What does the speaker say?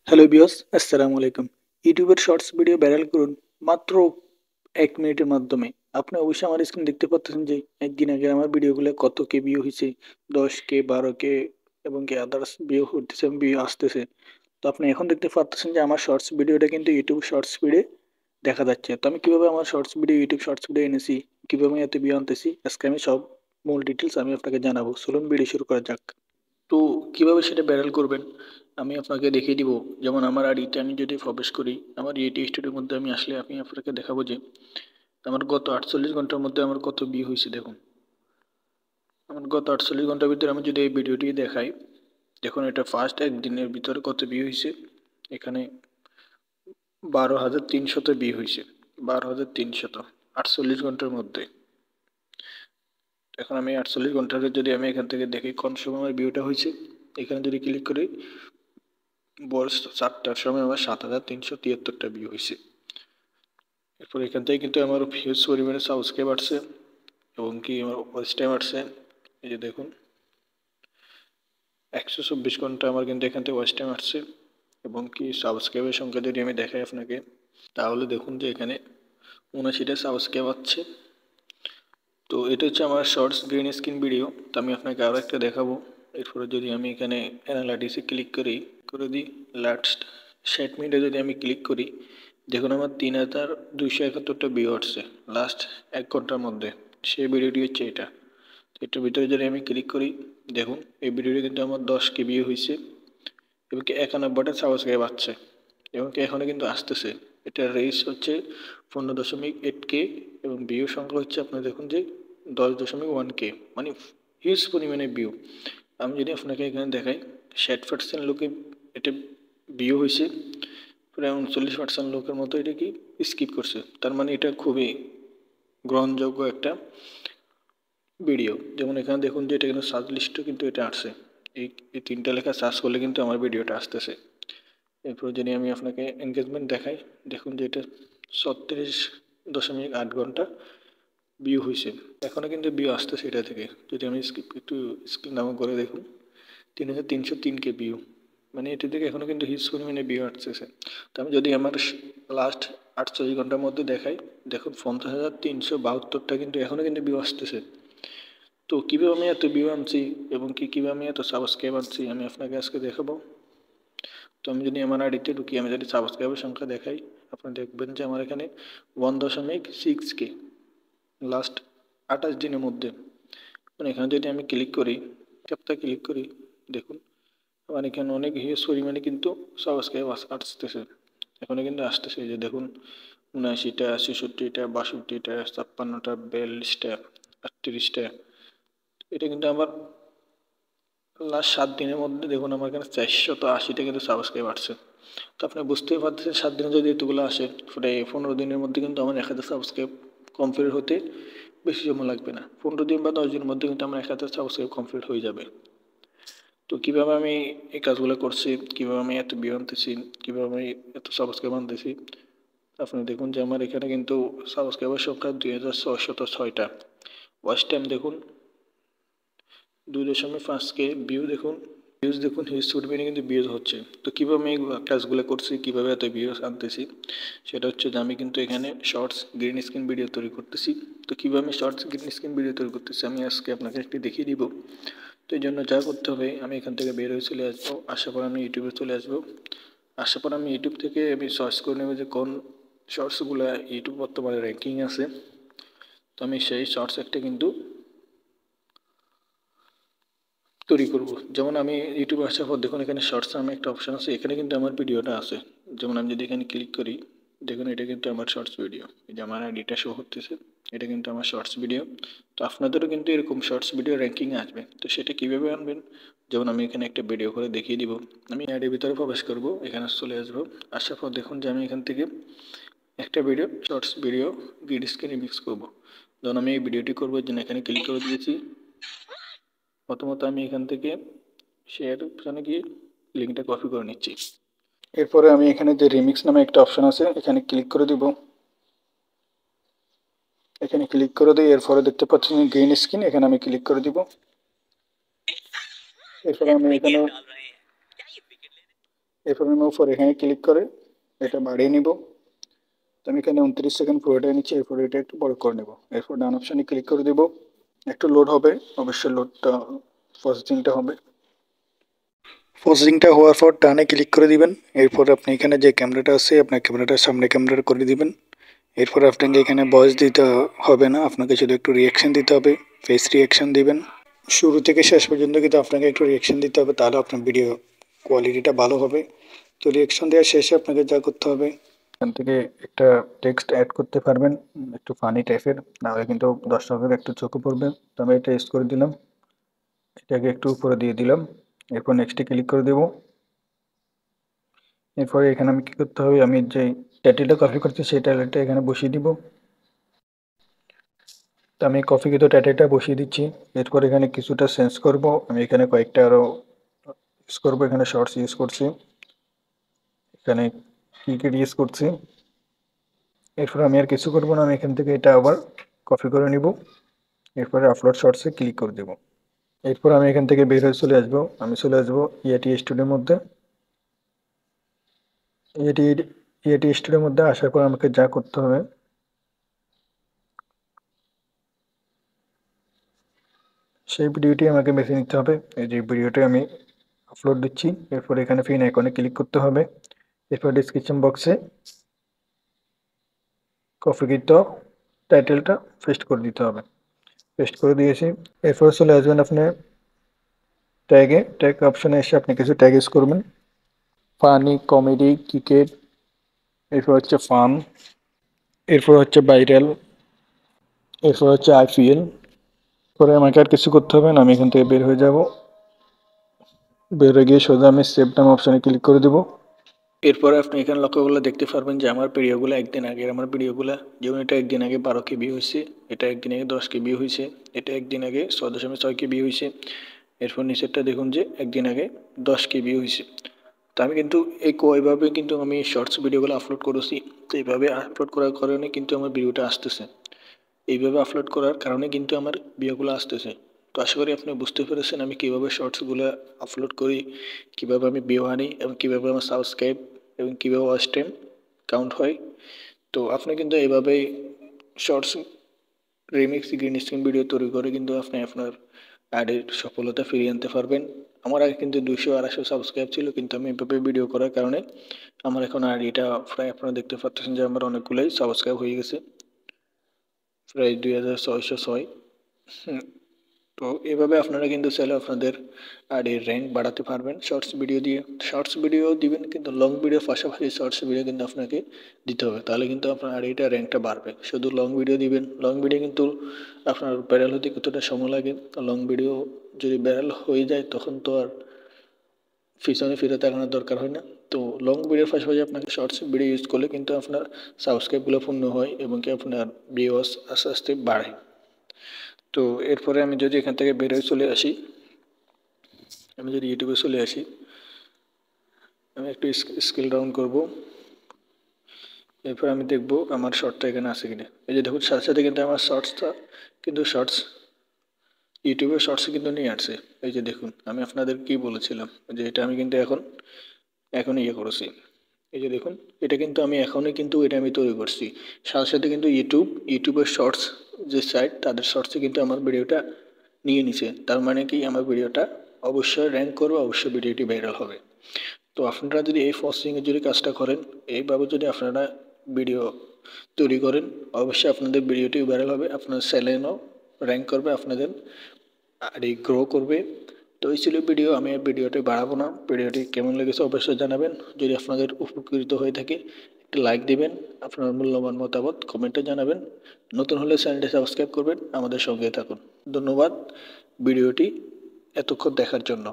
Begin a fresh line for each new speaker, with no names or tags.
Hello বিয়স, আসসালামু আলাইকুম। ইউটিউবের শর্টস ভিডিও ভাইরাল করুন মাত্র 1 মিনিটের মাধ্যমে। আপনি অবশ্যই আমার স্ক্রিন দেখতে পাচ্ছেন যে একদিন আগে আমার ভিডিওগুলো কত কে ভিউ হয়েছে, 10K 12K এবং কি আদার্স ভিউ হতেছে, ভিউ আসতেছে। তো আপনি এখন দেখতে পাচ্ছেন যে আমার শর্টস ভিডিওটা কিন্তু ইউটিউব শর্টস ভিডিও দেখা যাচ্ছে। তো আমি কিভাবে আমার shorts video YouTube shorts video এনেছি, কিভাবে আমি এত ভিউ আনতেছি, আজকে আমি সব মূল ডিটেলস আমি আপনাকে জানাবো। চলুন ভিডিও শুরু করা যাক। তো কিভাবে সেটা ভাইরাল করবেন আমি আপনাকে দেখিয়ে দিব। যেমন আমার আইডিতে আমি যদি প্রবেশ করি, আমার ইউটি স্টুডিওর মধ্যে আমি আসলে আমি আপনাকে দেখাবো যে আমার গত 48 ঘন্টার মধ্যে আমার কত ভিউ হয়েছে। দেখুন আমার গত 48 ঘন্টার ভিতরে আমি যদি এই ভিডিওটি দেখাই, দেখুন এটা ফার্স্ট একদিনের ভিতরে কত ভিউ হয়েছে। এখানে 12,300 ভিউ হয়েছে, 12,300 48 ঘন্টার মধ্যে। এখন আমি 48 ঘন্টার যদি আমি এখান থেকে দেখি কোন সময় আমার ভিউটা হয়েছে, এখানে যদি ক্লিক করি, ভোর 4টার সময় আমার 7,373টা ভিউ হয়েছে। এরপর এখান থেকে কিন্তু আমার হিউজ পরিমাণে সাবস্ক্রাইব আসছে এবং কি আমার ওয়াচ টাইম আসছে। এই যে দেখুন 124 ঘন্টা আমার কিন্তু এখান থেকে ওয়াচ টাইম আসছে এবং কি সাবস্ক্রাইবের সংখ্যা যদি আমি দেখাই আপনাকে, তাহলে দেখুন যে এখানে 79টা সাবস্ক্রাইব আছে। তো এটা হচ্ছে আমার শর্টস গ্রিন স্ক্রিন ভিডিও। তো আমি আপনাকে আরও একটা দেখাবো। এরপরে যদি আমি এখানে অ্যানালাইটিক্সে ক্লিক করে দিই, লাস্ট 60 মিনিটে যদি আমি ক্লিক করি, দেখুন আমার 3,271টা ভিউ আসছে লাস্ট 1 ঘন্টার মধ্যে। সেই ভিডিওটি হচ্ছে এটা। এটার ভিতরে যদি আমি ক্লিক করি, দেখুন এই ভিডিওটি কিন্তু আমার 10K ভিউ হয়েছে এবং কি 91টা সাবস্ক্রাইব আসছে এবং কি এখনও কিন্তু আসতেছে। এটার রিচ হচ্ছে 15.8K এবং ভিউ সংখ্যা হচ্ছে আপনার দেখুন যে 10.1K, মানে হিউজ পরিমাণে ভিউ। আমি যদি আপনাকে এখানে দেখাই, 60% লোকে এটা ভিউ হয়েছে, প্রায় 39% লোকের মতো এটা কি স্কিপ করছে। তার মানে এটা খুবই গ্রহণযোগ্য একটা ভিডিও। যেমন এখানে দেখুন যে এটা কিন্তু সার্চ লিস্টও কিন্তু এটা আসছে। এই এই তিনটা লেখা সার্চ করলে কিন্তু আমার ভিডিওটা আসতেছে। এরপর যদি আমি আপনাকে এঙ্গেজমেন্ট দেখাই, দেখুন যে এটা 36.8 ঘন্টা ভিউ হয়েছে। এখনও কিন্তু ভিউ আসতেছে এটা থেকে। যদি আমি একটু স্ক্রিন ডাউন করে দেখুন, 3,303K ভিউ, মানে এটা থেকে এখনও কিন্তু হিউজ পরিমাণে ভিউ আসতেছে। তো আমি যদি আমার লাস্ট 48 ঘন্টার মধ্যে দেখাই, দেখুন 50,372টা কিন্তু এখনও কিন্তু ভিউ আসতেছে। তো কীভাবে আমি এত ভিউ আনছি এবং কীভাবে আমি এত সাবস্ক্রাইব আনছি আমি আপনাকে আজকে দেখাবো। তো আমি যদি আমার আইডিতে ঢুকি, আমি যদি সাবস্ক্রাইবের সংখ্যা দেখাই, আপনি দেখবেন যে আমার এখানে 1.6K লাস্ট 28 দিনের মধ্যে। মানে এখানে যদি আমি ক্লিক করি, ক্যাপটা ক্লিক করি, দেখুন আমার এখানে অনেক হিউজ পরিমাণে কিন্তু সাবস্ক্রাইব আসতেছে। এখানে কিন্তু আসতেছে, এই যে দেখুন 79টা 66টা 62টা 56টা 42টা 38টা। এটা কিন্তু আমার লাস্ট 7 দিনের মধ্যে দেখুন আমার এখানে 480টা কিন্তু সাবস্ক্রাইব আসছে। তো আপনি বুঝতেই পারতেছেন 7 দিনে যদি এতগুলো আসে, প্রায় 15 দিনের মধ্যে কিন্তু আমার 1,000 সাবস্ক্রাইব কমপ্লিট হতে বেশি সময় লাগবে না। 15 দিন বা 10 দিনের মধ্যে কিন্তু আমার 1,000 সাবস্ক্রাইব কমপ্লিট হয়ে যাবে। তো কীভাবে আমি এই কাজগুলো করছি, কীভাবে আমি এত ভিউ আনতেছি, কীভাবে আমি এত সাবস্ক্রাইব আনতেছি, আপনি দেখুন যে আমার এখানে কিন্তু সাবস্ক্রাইবার সংখ্যা 2,606টা। ওয়াচ টাইম দেখুন 2.5K, ভিউ দেখুন, ভিউজ দেখুন হিউজ পরিমাণে কিন্তু ভিউজ হচ্ছে। তো কীভাবে আমি এই কাজগুলো করছি, কীভাবে এত ভিউজ আনতেছি, সেটা হচ্ছে যে আমি কিন্তু এখানে শর্টস গ্রিন স্ক্রিন ভিডিও তৈরি করতেছি। তো কীভাবে আমি শর্টস গ্রিন স্ক্রিন ভিডিও তৈরি করতেছি আমি আজকে আপনাকে একটি দেখিয়ে দিব। তো এই জন্য যা করতে হবে, আমি এখান থেকে বের হয়ে চলে আসবো, আসার পর আমি ইউটিউবে চলে আসবো। আসার পর আমি ইউটিউব থেকে আমি সার্চ করে নেব যে কোন শর্টসগুলো ইউটিউব বর্তমানে র্যাঙ্কিং আছে। তো আমি সেই শর্টস একটা কিন্তু তৈরি করব। যেমন আমি ইউটিউবে আসার পর দেখুন এখানে শর্টস নামে একটা অপশান আছে, এখানে কিন্তু আমার ভিডিওটা আছে। যেমন আমি যদি এখানে ক্লিক করি, দেখুন এটা কিন্তু আমার শর্টস ভিডিও, এই যে আমার আইডিটা শো করতেছে, এটা কিন্তু আমার শর্টস ভিডিও। তো আপনাদেরও কিন্তু এরকম শর্টস ভিডিও র্যাঙ্কিংয়ে আসবে। তো সেটা কীভাবে আনবেন, যেমন আমি এখানে একটা ভিডিও করে দেখিয়ে দিব। আমি আইডির ভিতরে প্রবেশ করব, এখানে চলে আসবো। আসার পর দেখুন যে আমি এখান থেকে একটা video shorts video green screen remix করবো। ধরুন আমি এই ভিডিওটি করবো, জন্য এখানে ক্লিক করে দিয়েছি। প্রথমত আমি এখান থেকে শেয়ার অপশানে গিয়ে লিঙ্কটা কপি করে নিচ্ছি। এরপরে আমি এখানে যে রিমিক্স নামে একটা অপশান আছে, এখানে ক্লিক করে দিব। এখানে ক্লিক করে দিই, এরপরে দেখতে পাচ্ছেন গ্রিন স্ক্রিন, এখানে আমি ক্লিক করে দিব। এরপরে আমি এখানে এরপর আমি উপরে এখানে ক্লিক করে এটা বাড়িয়ে নিব। তো আমি এখানে 29 সেকেন্ড পুরোটা নিচ্ছি, এরপর এটা একটু বড় করে নেব। এরপর ডান অপশানে ক্লিক করে দেব। একটু লোড হবে, অবশ্যই লোডটা প্রসেসিংটা হবে। প্রসেসিংটা হওয়ার পর ডানে ক্লিক করে দিবেন। এরপর আপনি এখানে যে ক্যামেরাটা আছে আপনার ক্যামেরাটার সামনে ক্যামেরা করে দিবেন। এরপর আপনাকে এখানে ভয়েস দিতে হবে না, আপনাকে শুধু একটু রিয়াকশান দিতে হবে, ফেস রিয়াকশান দিবেন। শুরু থেকে শেষ পর্যন্ত কিন্তু আপনাকে একটু রিয়াকশান দিতে হবে, তাহলে আপনার ভিডিও কোয়ালিটিটা ভালো হবে। তো রিয়াকশান দেওয়ার শেষে আপনাকে যা করতে হবে, এখান থেকে একটা টেক্সট অ্যাড করতে পারবেন, একটু ফানি টাইপের, নাহলে কিন্তু দর্শকের একটু চোখে পড়বে। তো আমি এটা ইউজ করে দিলাম, এটাকে একটু উপরে দিয়ে দিলাম। এরপর নেক্সটে ক্লিক করে দেব। এরপরে এখানে আমি কী করতে হবে, আমি যে টাইটেলটা কপি করছি সেই টাইটেলটা এখানে বসিয়ে দিব। তো আমি কপিকৃত টাইটেলটা বসিয়ে দিচ্ছি। এরপর এখানে কিছুটা চেঞ্জ করব, আমি এখানে কয়েকটা আরও ইউজ করবো। এখানে শর্টস ইউজ করছি, এখানে কিকেড ইউজ করছি। এরপর আমি আর কিছু করবো না, আমি এখান থেকে এটা আবার কপি করে নিব। এরপরে আপলোড শর্টসে ক্লিক করে দেব। এরপর আমি এখান থেকে বের হয়ে চলে আসবো, আমি চলে আসবো ইয়েটি স্টুডিওর মধ্যে। ইয়েটি স্টুডিওর মধ্যে আসার পর আমাকে যা করতে হবে, সেই ভিডিওটি আমাকে বেছে নিতে হবে। এই যে ভিডিওটি আমি আপলোড দিচ্ছি। এরপর এখানে পিন আইকনে ক্লিক করতে হবে। এরপর ডিসক্রিপশন বক্সে কপিকৃত টাইটেলটা পেস্ট করে দিতে হবে। পেস্ট করে দিয়েছি। এরপর চলে আসবেন আপনি ট্যাগ অপশনে এসে আপনি কিছু ট্যাগ ইউজ করবেন, ফানি, কমেডি, ক্রিকেট, এরপর হচ্ছে ফান, এরপর হচ্ছে ভাইরাল, এরপর হচ্ছে আইপিএল। পরে আমাকে আর কিছু করতে হবে না, আমি এখান থেকে বের হয়ে যাব। বের হয়ে গিয়ে সোজা আমি সেভ নাম অপশানে ক্লিক করে দেবো। এরপরে আপনি এখানে লক্ষ্য করলে দেখতে পারবেন যে আমার ভিডিওগুলো একদিন আগে, আমার ভিডিওগুলো যেমন এটা একদিন আগে 12 কে ভিউ হয়েছে, এটা একদিন আগে 10 কে ভিউ হয়েছে, এটা একদিন আগে 6.6 কে ভিউ হয়েছে। এরপর নিচেরটা দেখুন যে একদিন আগে 10 কে ভিউ হয়েছে। তো আমি কিন্তু এইভাবে কিন্তু আমি শর্টস ভিডিওগুলো আপলোড করেছি। তো এইভাবে আপলোড করার কারণে কিন্তু আমার ভিডিওটা আসতেছে, এইভাবে আপলোড করার কারণে কিন্তু আমার ভিডিওগুলো আসতেছে। তো আশা করি আপনি বুঝতে পেরেছেন আমি কীভাবে শর্টসগুলো আপলোড করি, কীভাবে আমি ভিউ আনি এবং কীভাবে আমার সাবস্ক্রাইব এবং কীভাবে ওয়াচ টাইম কাউন্ট হয়। তো আপনি কিন্তু এইভাবেই shorts remix green screen video তৈরি করে কিন্তু আপনি আপনার অ্যাডের সফলতা ফিরিয়ে আনতে পারবেন। আমার আগে কিন্তু 200-250 সাবস্ক্রাইব ছিল, কিন্তু আমি এভাবে ভিডিও করার কারণে আমার এখন আইডিটা প্রায় আপনারা দেখতে পাচ্ছেন যে আমার অনেকগুলোই সাবস্ক্রাইব হয়ে গেছে, প্রায় 2606। তো এভাবে আপনারা কিন্তু চাইলে আপনাদের আইডির র্যাঙ্ক বাড়াতে পারবেন শর্টস ভিডিও দিয়ে। শর্টস ভিডিও দিবেন, কিন্তু লং ভিডিওর পাশাপাশি শর্টস ভিডিও কিন্তু আপনাকে দিতে হবে, তাহলে কিন্তু আপনার আইডিটা র্যাঙ্কটা বাড়বে। শুধু লং ভিডিও দিবেন, লং ভিডিও কিন্তু আপনার ভাইরাল হতে কতটা সময় লাগে। লং ভিডিও যদি ভাইরাল হয়ে যায় তখন তো আর পিছনে ফিরে তাকানোর দরকার হয় না। তো লং ভিডিওর পাশাপাশি আপনাকে শর্টস ভিডিও ইউজ করলে কিন্তু আপনার সাবস্ক্রাইবগুলো পূর্ণ হয় এবং কি আপনার ভিউয়ার্স আস্তে আস্তে বাড়ে। তো এরপরে আমি যদি এখান থেকে বের হয়ে চলে আসি, আমি যদি ইউটিউবে চলে আসি, আমি একটু স্কেল ডাউন করব। এরপর আমি দেখব আমার শর্টটা এখানে আছে কিনা। এই যে দেখুন সাথে সাথে কিন্তু আমার শর্টস ইউটিউবে শর্টসে কিন্তু নিয়ে আসছে। এই যে দেখুন আমি আপনাদের কি বলেছিলাম যে এটা আমি কিন্তু এখন ইয়ে করেছি। এই যে দেখুন এটা কিন্তু আমি এখনই কিন্তু এটা আমি তৈরি করছি। সাথে সাথে কিন্তু ইউটিউবের শর্টস যে সাইট তাদের শর্টসে কিন্তু আমার ভিডিওটা নিয়ে নিছে। তার মানে কি আমার ভিডিওটা অবশ্যই র্যাঙ্ক করবে, অবশ্যই ভিডিওটি ভাইরাল হবে। তো আপনারা যদি এই প্রসেসিংয়ে যদি কাজটা করেন, এইভাবে যদি আপনারা ভিডিও তৈরি করেন, অবশ্যই আপনাদের ভিডিওটি ভাইরাল হবে, আপনার চ্যানেলও র্যাঙ্ক করবে, আপনাদের আইডি গ্রো করবে। তো এই ছিল ভিডিও, আমি ভিডিওটি বাড়াবো না। ভিডিওটি কেমন লেগেছে অবশ্যই জানাবেন। যদি আপনাদের উপকৃত হয়ে থাকে একটা লাইক দিবেন, আপনার মূল্যবান মতামত কমেন্টে জানাবেন। নতুন হলে চ্যানেলটি সাবস্ক্রাইব করবেন, আমাদের সঙ্গে থাকুন। ধন্যবাদ ভিডিওটি এতক্ষণ দেখার জন্য।